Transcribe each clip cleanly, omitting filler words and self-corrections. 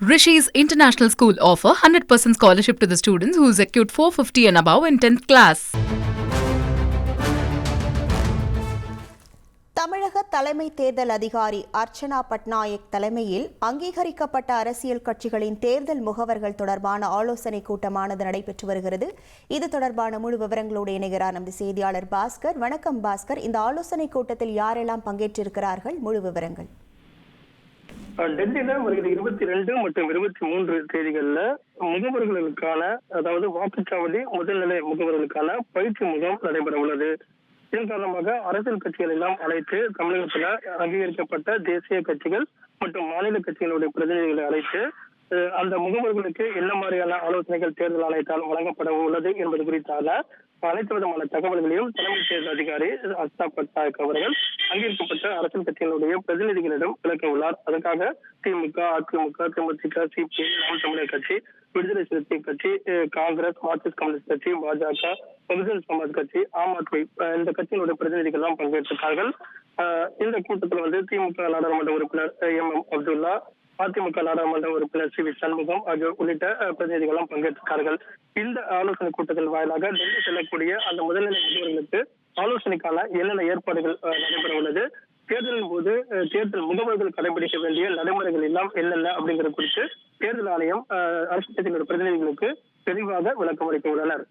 Rishi's International School offer 100% scholarship to the students who secured 450 and above in 10th class. தமிழக தலைமை தேர்தல் அதிகாரி அர்ச்சனா பட்நாயக் தலைமையில் அங்கீகரிக்கப்பட்ட அரசியல் கட்சிகளின் தேர்தல் முகவர்கள் தொடர்பான ஆலோசனைக் கூட்டமானது நடைபெற்று வருகிறது. இது தொடர்பான முழு விவரங்களோடு இணைகிறார் நமது செய்தியாளர் பாஸ்கர். வணக்கம் பாஸ்கர். இந்த ஆலோசனைக் கூட்டத்தில் யாரெல்லாம் பங்கேற்றிருக்கிறார்கள்? முழு விவரங்கள். டெல்லியில வருகிற 22 மற்றும் 23 தேதிகள்ல முகவர்களுக்கான, அதாவது வாக்குச்சாவடி முதல்நிலை முகவர்களுக்கான பயிற்சி முகாம் நடைபெற உள்ளது. இதன் காரணமாக அரசியல் கட்சிகள் எல்லாம் அழைத்து தமிழகத்துல அங்கீகரிக்கப்பட்ட தேசிய கட்சிகள் மற்றும் மாநில கட்சிகளுடைய பிரதிநிதிகளை அழைத்து அந்த முகவர்களுக்கு என்ன மாதிரியான ஆலோசனைகள் தேர்தல் ஆணையத்தால் வழங்கப்பட உள்ளது என்பது குறித்தான அனைத்து விதமான தகவல்களையும் தலைமை தேர்தல் அதிகாரி அர்ச்சனா பட்நாயக் அவர்கள் அங்கீகரிக்கப்பட்ட அரசியல் கட்சிகளுடைய பிரதிநிதிகளிடம் விளக்க உள்ளார். அதற்காக திமுக, அதிமுக, தேமுதிக, சிபிஐ, நாம் தமிழர் கட்சி, விடுதலை சிறுத்தை கட்சி, காங்கிரஸ், மார்க்சிஸ்ட் கம்யூனிஸ்ட் கட்சி, பாஜக, பகுஜன் சமாஜ் கட்சி, ஆம் ஆத்மி இந்த கட்சியினுடைய பிரதிநிதிகள் எல்லாம் பங்கேற்றிருக்கார்கள். இந்த கூட்டத்தில் திமுக நாடாளுமன்ற உறுப்பினர் எம் அப்துல்லா, அதிமுக நாடாளுமன்ற உறுப்பினர் சி வி சண்முகம் ஆகியோர் உள்ளிட்ட பிரதிநிதிகளும் பங்கேற்றிருக்கார்கள். இந்த ஆலோசனை கூட்டத்தின் வாயிலாக டெல்லி செல்லக்கூடிய அந்த முதல்நிலை முகவர்களுக்கு ஆலோசனைக்கான என்னென்ன ஏற்பாடுகள் நடைபெற உள்ளது, தேர்தலின் போது தேர்தல் முகவர்கள் கடைபிடிக்க வேண்டிய நடைமுறைகள் எல்லாம் என்னென்ன அப்படிங்கிற குறித்து தேர்தல் ஆணையம் அரசியல் கட்சியினுடைய பிரதிநிதிகளுக்கு தெளிவாக விளக்கம் அளிக்க உள்ளனர்.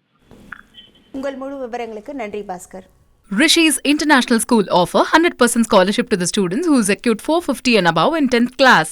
உங்கள் முழு விவரங்களுக்கு நன்றி Bhaskar. Rishi's International School offer 100% scholarship to the students who secured 450 and above in 10th class.